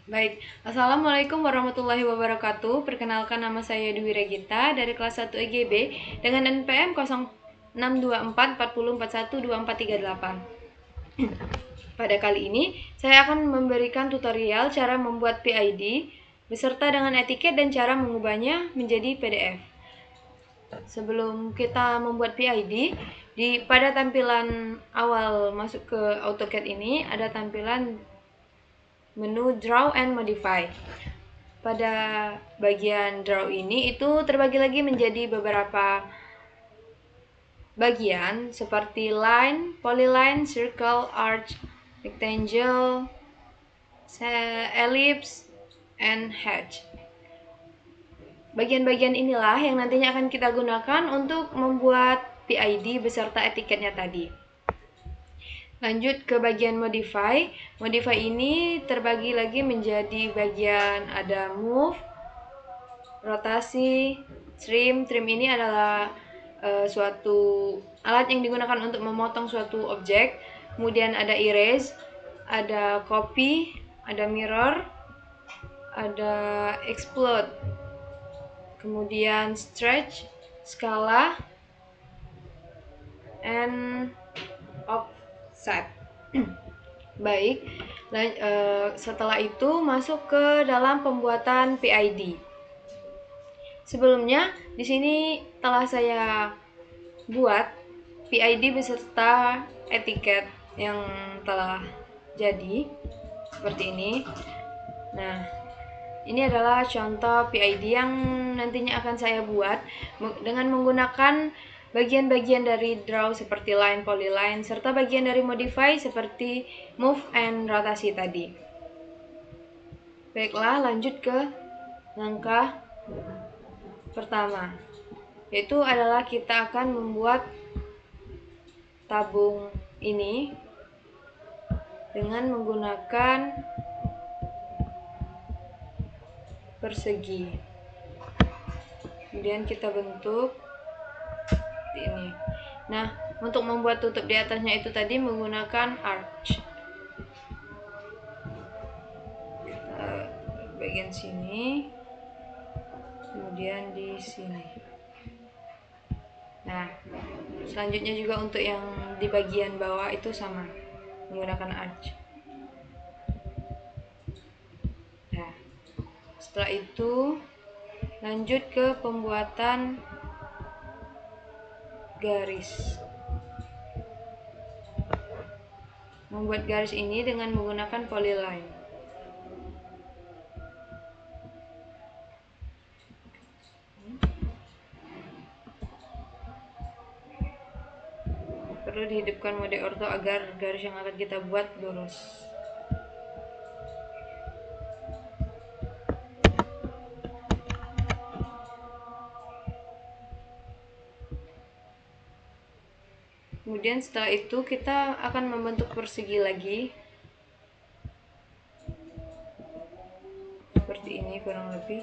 Baik, Assalamualaikum warahmatullahi wabarakatuh. Perkenalkan, nama saya Dwi Regita dari kelas 1 EGB dengan NPM 062440412438. Pada kali ini, saya akan memberikan tutorial cara membuat PID beserta dengan etiket dan cara mengubahnya menjadi PDF. Sebelum kita membuat PID, pada tampilan awal masuk ke AutoCAD ini ada tampilan menu Draw and Modify. Pada bagian draw ini itu terbagi lagi menjadi beberapa bagian seperti line, polyline, circle, arch, rectangle, ellipse, and hatch. Bagian-bagian inilah yang nantinya akan kita gunakan untuk membuat PID beserta etiketnya tadi. Lanjut ke bagian modify. Modify ini terbagi lagi menjadi bagian ada move, rotasi, trim. Trim ini adalah suatu alat yang digunakan untuk memotong suatu objek. Kemudian ada erase, ada copy, ada mirror, ada explode. Kemudian stretch, skala, and offset. Baik, setelah itu masuk ke dalam pembuatan PID. Sebelumnya di sini telah saya buat PID beserta etiket yang telah jadi seperti ini. Nah, ini adalah contoh PID yang nantinya akan saya buat dengan menggunakan bagian-bagian dari draw seperti line, polyline, serta bagian dari modify seperti move and rotasi tadi. Baiklah, lanjut ke langkah pertama, yaitu adalah kita akan membuat tabung ini dengan menggunakan persegi. Kemudian kita bentuk seperti ini. Nah, untuk membuat tutup di atasnya itu tadi menggunakan arch. Kita bagian sini, kemudian di sini. Nah, selanjutnya juga untuk yang di bagian bawah itu sama, menggunakan arch. Nah, setelah itu lanjut ke pembuatan garis. Membuat garis ini dengan menggunakan polyline. Perlu dihidupkan mode ortho agar garis yang akan kita buat lurus. Kemudian setelah itu kita akan membentuk persegi lagi seperti ini kurang lebih.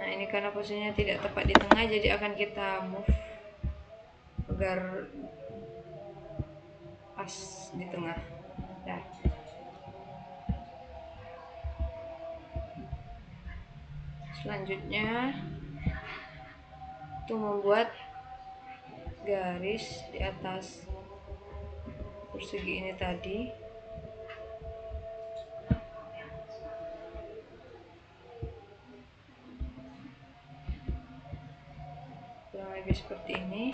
Nah, ini karena posisinya tidak tepat di tengah, jadi akan kita move agar pas di tengah. Nah, selanjutnya itu membuat garis di atas persegi ini tadi. Kurang lebih seperti ini.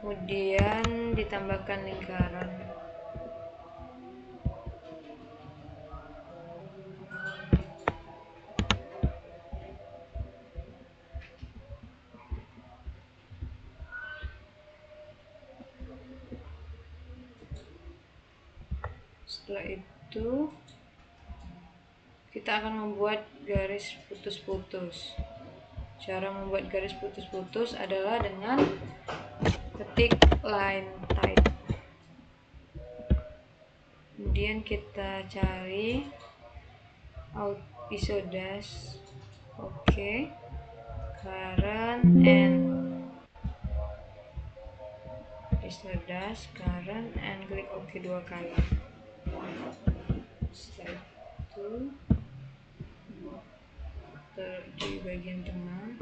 Kemudian ditambahkan lingkaran. Setelah itu kita akan membuat garis putus-putus. Cara membuat garis putus-putus adalah dengan ketik line type. Kemudian kita cari ISO dash, oke, current and ISO dash, current and klik OK 2 kali. Setelah itu di bagian tengah.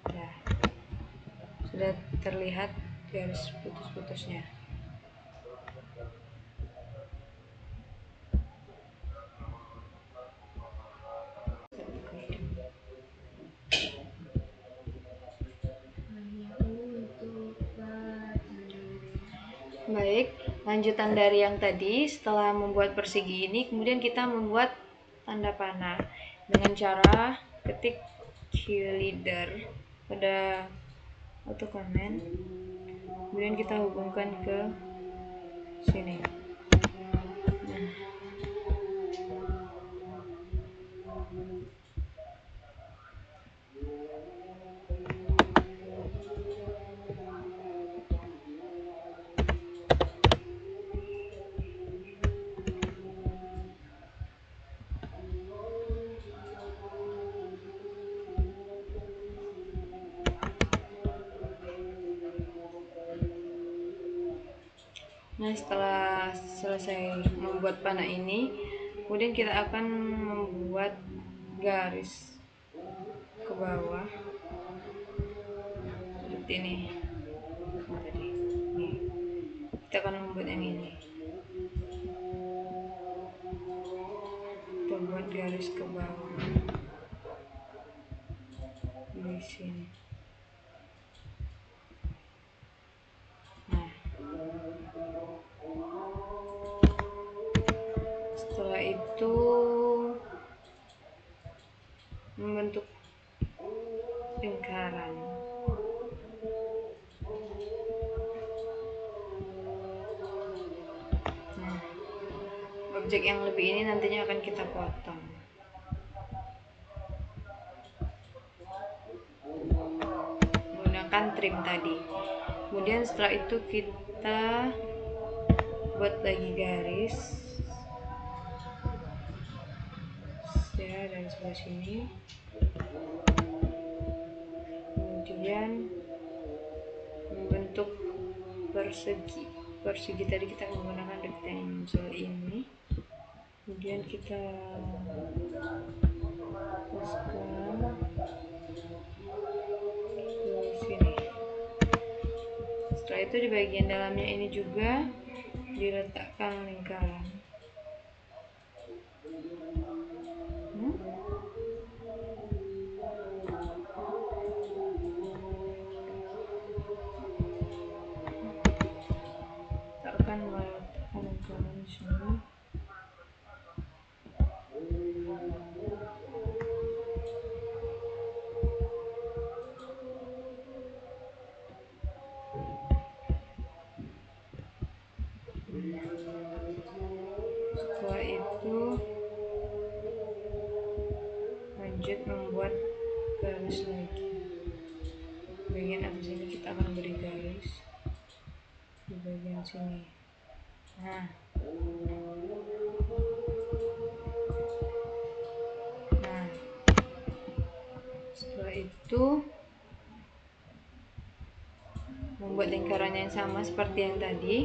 Nah, sudah terlihat garis putus-putusnya. Baik, lanjutan dari yang tadi. Setelah membuat persegi ini, kemudian kita membuat tanda panah dengan cara ketik Q-leader pada autocomment, kemudian kita hubungkan ke sini. Nah, setelah selesai membuat panah ini, kemudian kita akan membuat garis ke bawah seperti ini. Nih, kita akan membuat yang ini. Kita buat garis ke bawah di sini. Nah, setelah itu membentuk lingkaran. Nah, objek yang lebih ini nantinya akan kita potong menggunakan trim tadi. Kemudian setelah itu kita buat lagi garis ya dari sebelah sini, kemudian membentuk persegi tadi kita menggunakan rectangle ini, kemudian kita paskan ke sini. Setelah itu di bagian dalamnya ini juga diletakkan lingkaran. Kita akan meletakkan lingkaran di sini. Setelah itu lanjut membuat garis lagi. Bagian atas ini kita akan beri garis di bagian sini. Nah, setelah itu membuat lingkaran yang sama seperti yang tadi,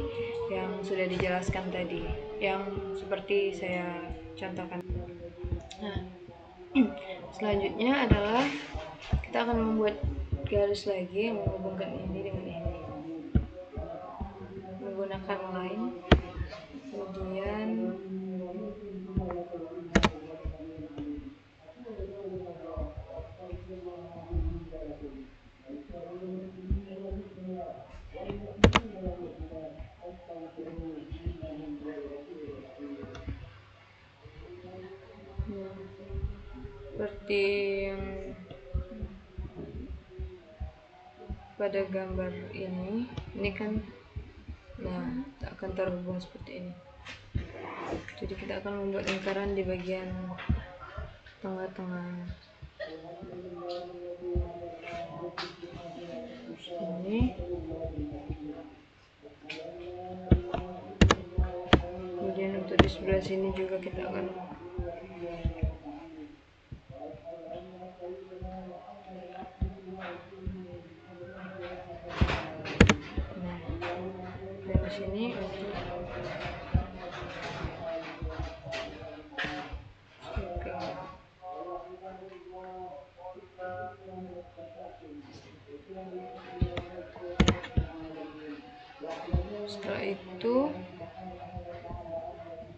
yang sudah dijelaskan tadi, yang seperti saya contohkan. Nah, selanjutnya adalah kita akan membuat garis lagi yang menghubungkan ini dengan ini menggunakan line, kemudian seperti yang pada gambar ini kan, nah akan terhubung seperti ini. Jadi kita akan membuat lingkaran di bagian tengah-tengah ini. Kemudian untuk di sebelah sini juga kita akan dari sini untuk Setelah itu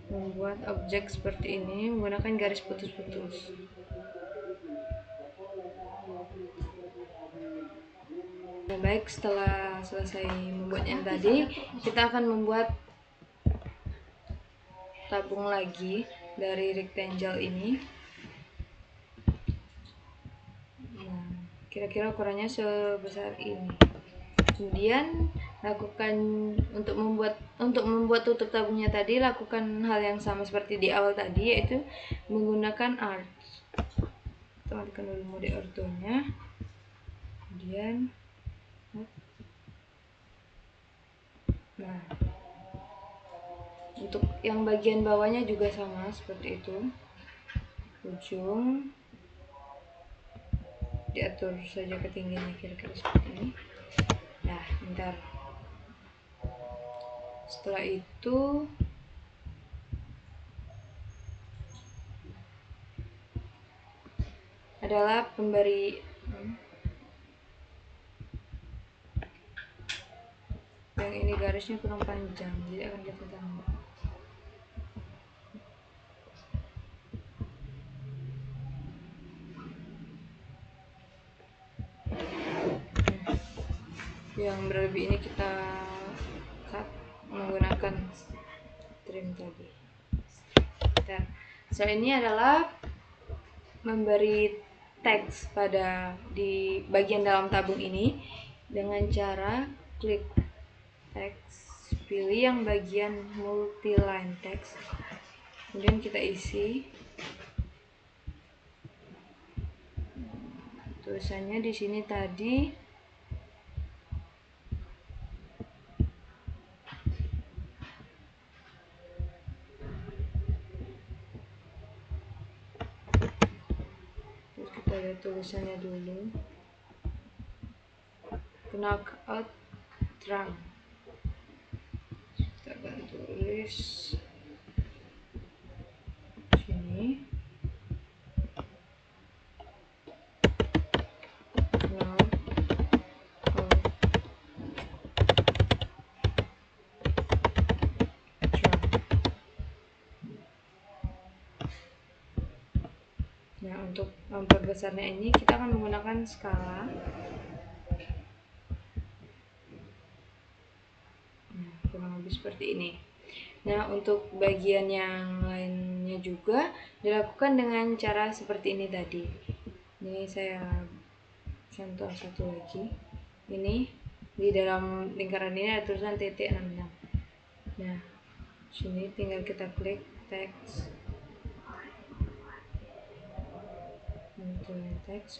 membuat objek seperti ini menggunakan garis putus-putus. Nah, baik, setelah selesai membuat yang tadi, kita akan membuat tabung lagi dari rectangle ini. Nah, kira-kira ukurannya sebesar ini. Kemudian lakukan untuk membuat tutup tabungnya tadi, lakukan hal yang sama seperti di awal tadi, yaitu menggunakan arch. Kita matikan dulu mode orthonya. Kemudian nah, untuk yang bagian bawahnya juga sama seperti itu. Ujung diatur saja ketinggiannya kira-kira seperti ini. Nah, bentar. Setelah itu adalah pemberi yang ini garisnya kurang panjang, jadi akan kita tambah. Yang berlebih ini kita cut menggunakan trim tadi. Dan setelah ini adalah memberi teks di bagian dalam tabung ini dengan cara klik teks, pilih yang bagian multi-line text, kemudian kita isi tulisannya di sini tadi. Terus kita lihat tulisannya dulu, knockout drum. Kita akan tulis sini Nah, untuk memperbesarnya ini kita akan menggunakan skala. Nah, kurang lebih seperti ini. Nah, untuk bagian yang lainnya juga dilakukan dengan cara seperti ini tadi. Ini saya contoh satu lagi. Ini di dalam lingkaran ini ada tulisan titik 66. Nah, sini tinggal kita klik teks,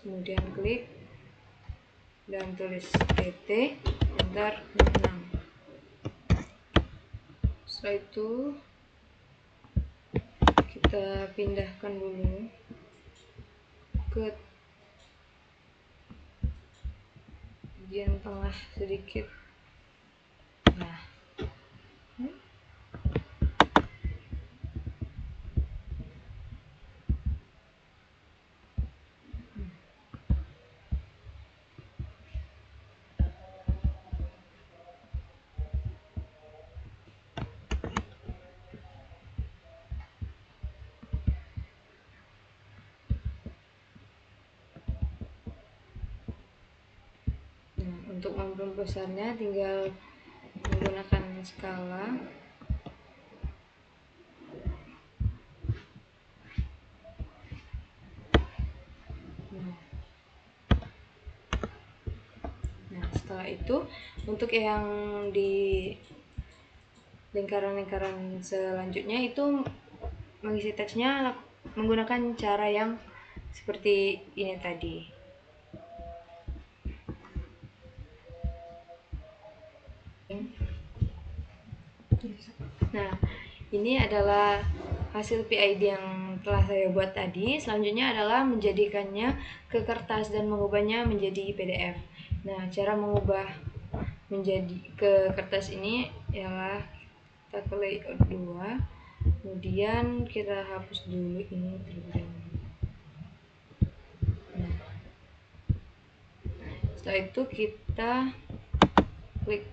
kemudian klik dan tulis pt enter 66. Setelah itu kita pindahkan dulu ke bagian tengah sedikit. Nah, untuk memperbesarnya tinggal menggunakan skala. Nah, setelah itu untuk yang di lingkaran-lingkaran selanjutnya itu mengisi teksnya menggunakan cara yang seperti ini tadi. Nah, ini adalah hasil PID yang telah saya buat tadi. Selanjutnya adalah menjadikannya ke kertas dan mengubahnya menjadi PDF. Nah, cara mengubah menjadi ke kertas ini ialah kita ke layout 2, kemudian kita hapus dulu ini terlebih dahulu. Nah, setelah itu kita klik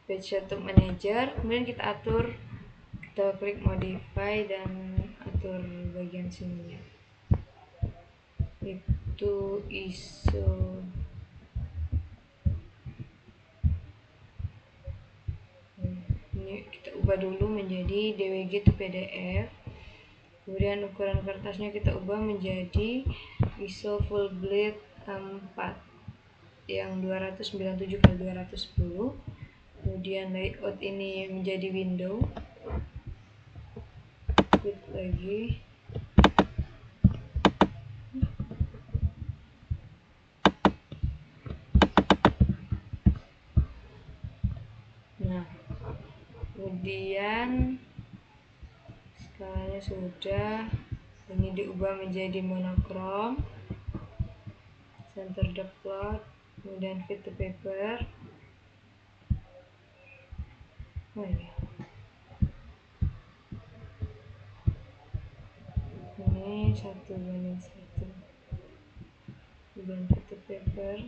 page setup manager, kemudian kita atur, kita klik modify dan atur bagian sini itu ISO. Ini kita ubah dulu menjadi DWG to PDF. Kemudian ukuran kertasnya kita ubah menjadi ISO full bleed 4 yang 297 x 210. Kemudian layout ini menjadi window. Klik lagi. Nah, kemudian skalanya sudah, ini diubah menjadi monokrom, center the plot, kemudian fit to paper. Ini 1:1, kemudian fit to paper.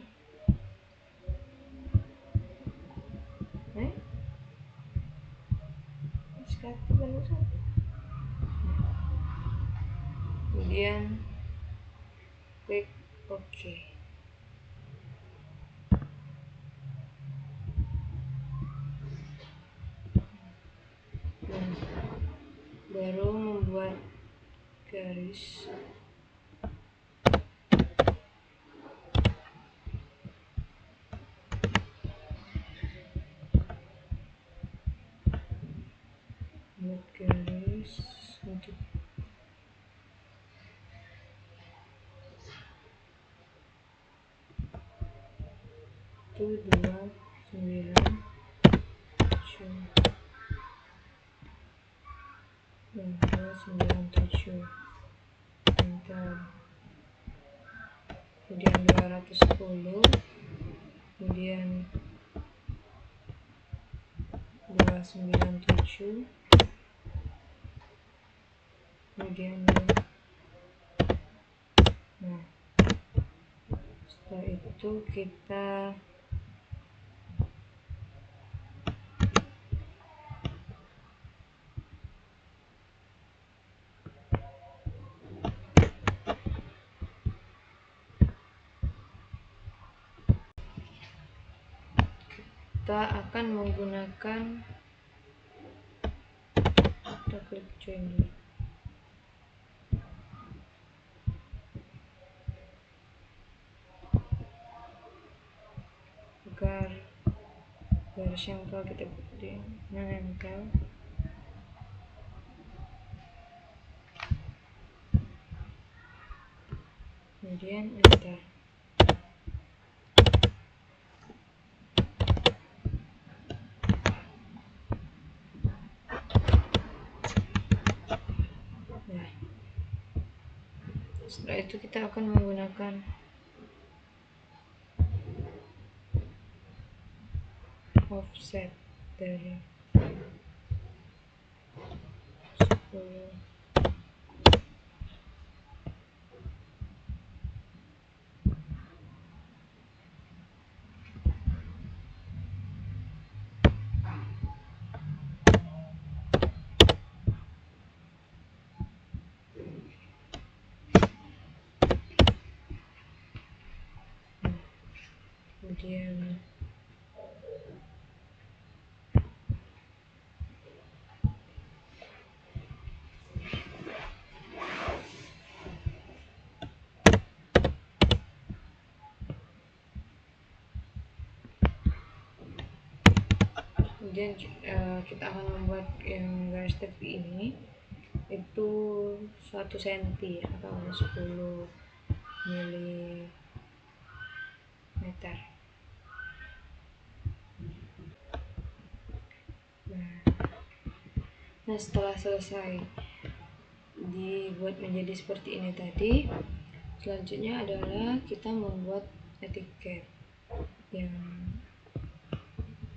Kemudian klik OK. Nah, baru membuat garis. Buat garis untuk itu 297 enter, kemudian 210, kemudian 297, kemudian nah, setelah itu kita akan menggunakan, kita klik join dulu. Agar garis yang kalau kita menempel. Kemudian enter. Nah, setelah itu kita akan menggunakan offset dari 10. Kemudian kita akan membuat yang garis tepi ini itu 1 cm atau 10 mm. Nah, setelah selesai dibuat menjadi seperti ini tadi, selanjutnya adalah kita membuat etiket yang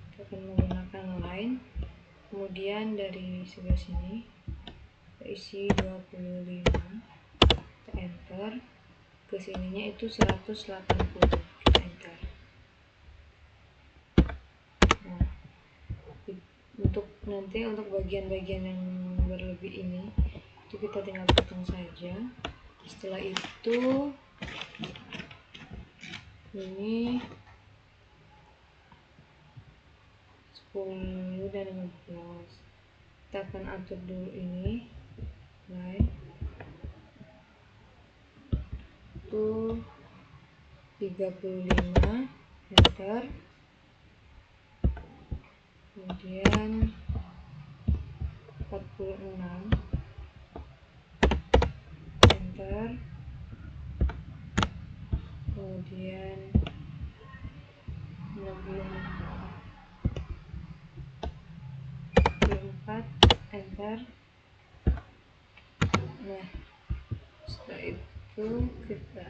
kita akan menggunakan line. Kemudian dari sebelah sini kita isi 25, kita enter, ke sininya itu 180, kita enter. Nah, Nanti untuk bagian-bagian yang berlebih ini itu kita tinggal potong saja. Setelah itu ini 10 dan 15 kita akan atur dulu ini line itu 35, enter, kemudian 46, enter, kemudian 64, enter. Nah, setelah itu kita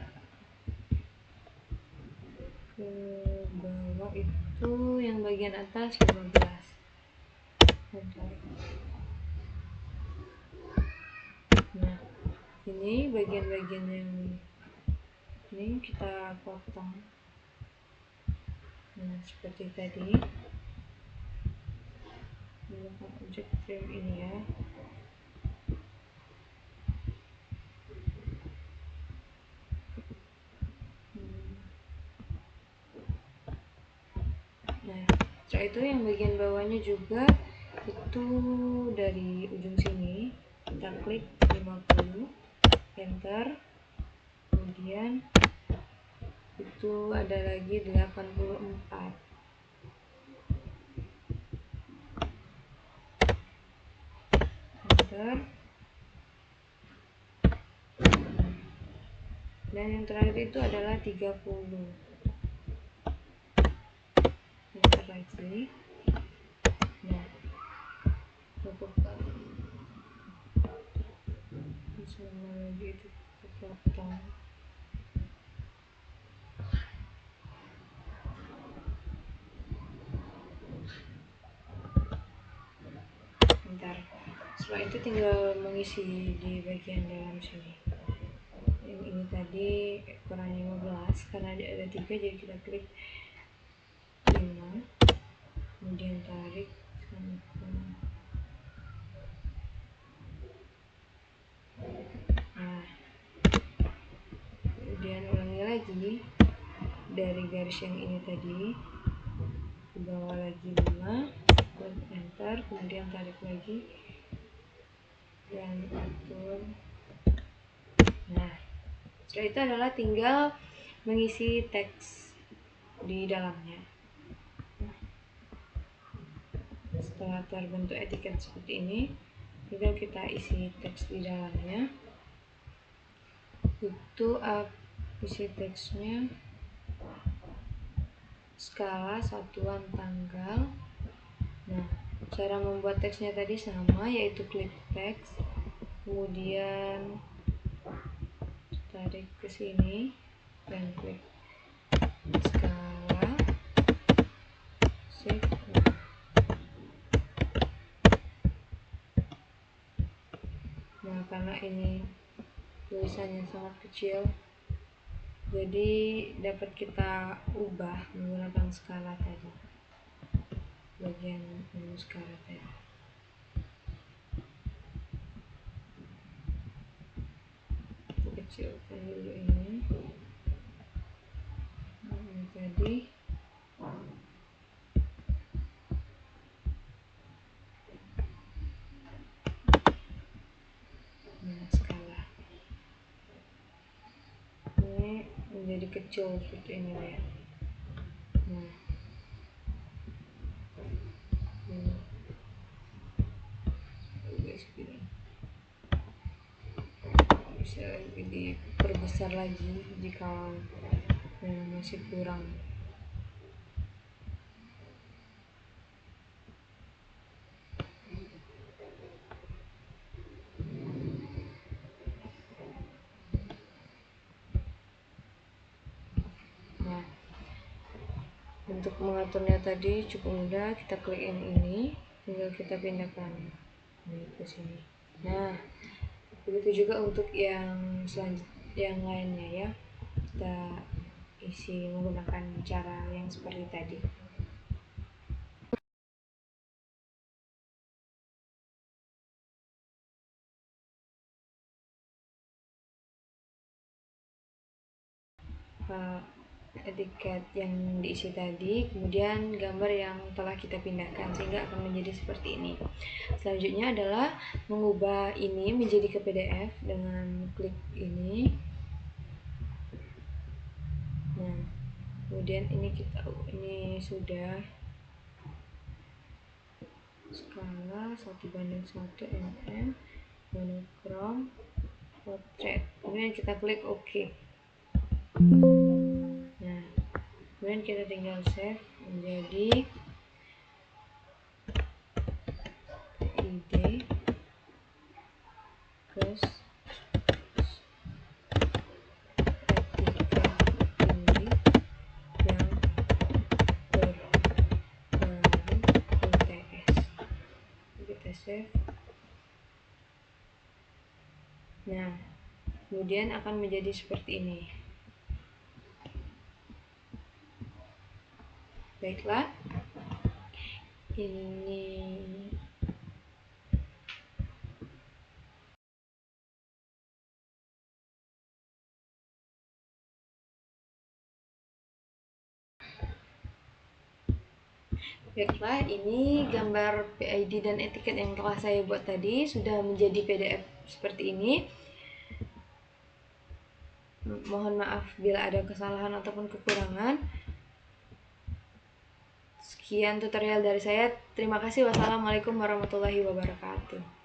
ke bawah, itu yang bagian atas 15, enter. Nah, ini bagian-bagian yang ini kita potong. Nah, seperti tadi menggunakan objek frame ini ya. Nah, setelah itu yang bagian bawahnya juga itu dari ujung sini kita klik 50, enter, kemudian itu ada lagi 84, enter, dan yang terakhir itu adalah 30, enter lagi. Nah, lakukan sama lagi itu kita potong. Bentar. Setelah itu tinggal mengisi di bagian dalam sini. Yang ini tadi kurang 15 karena ada 3, jadi kita klik 5, kemudian tarik sampai. Nah, kemudian ulangi lagi dari garis yang ini tadi ke bawah lagi 5, klik enter, kemudian tarik lagi dan atur. Nah, setelah itu adalah tinggal mengisi teks di dalamnya. Setelah terbentuk etiket seperti ini, tinggal kita isi teks di dalamnya. Itu isi teksnya skala satuan tanggal. Nah, cara membuat teksnya tadi sama, yaitu klik teks, kemudian tarik ke sini dan klik skala, save. Nah, karena ini tulisannya sangat kecil, jadi dapat kita ubah menggunakan skala tadi, bagian menu skala tadi. Kecilkan dulu ini. Nah, ini tadi. Nah, skala ini menjadi kecil seperti ini ya. Nah, bisa diperbesar lagi jika yang masih kurang. Nah, untuk mengaturnya tadi cukup mudah, kita klik yang ini, tinggal kita pindahkan ini ke sini. Nah, begitu juga untuk yang yang lainnya ya, kita isi menggunakan cara yang seperti tadi. etiket yang diisi tadi, kemudian gambar yang telah kita pindahkan sehingga akan menjadi seperti ini. Selanjutnya adalah mengubah ini menjadi ke PDF dengan klik ini. Nah, kemudian ini sudah skala 1:1 mm, monokrom, portrait. Kemudian kita klik OK. Nah, kemudian kita tinggal save menjadi ide plus etika tinggi yang terbaru UTS. Kita save. Nah, kemudian akan menjadi seperti ini. Baiklah, ini Baiklah, ini gambar PID dan etiket yang telah saya buat tadi sudah menjadi PDF seperti ini. Mohon maaf bila ada kesalahan ataupun kekurangan. Sekian tutorial dari saya. Terima kasih. Wassalamualaikum warahmatullahi wabarakatuh.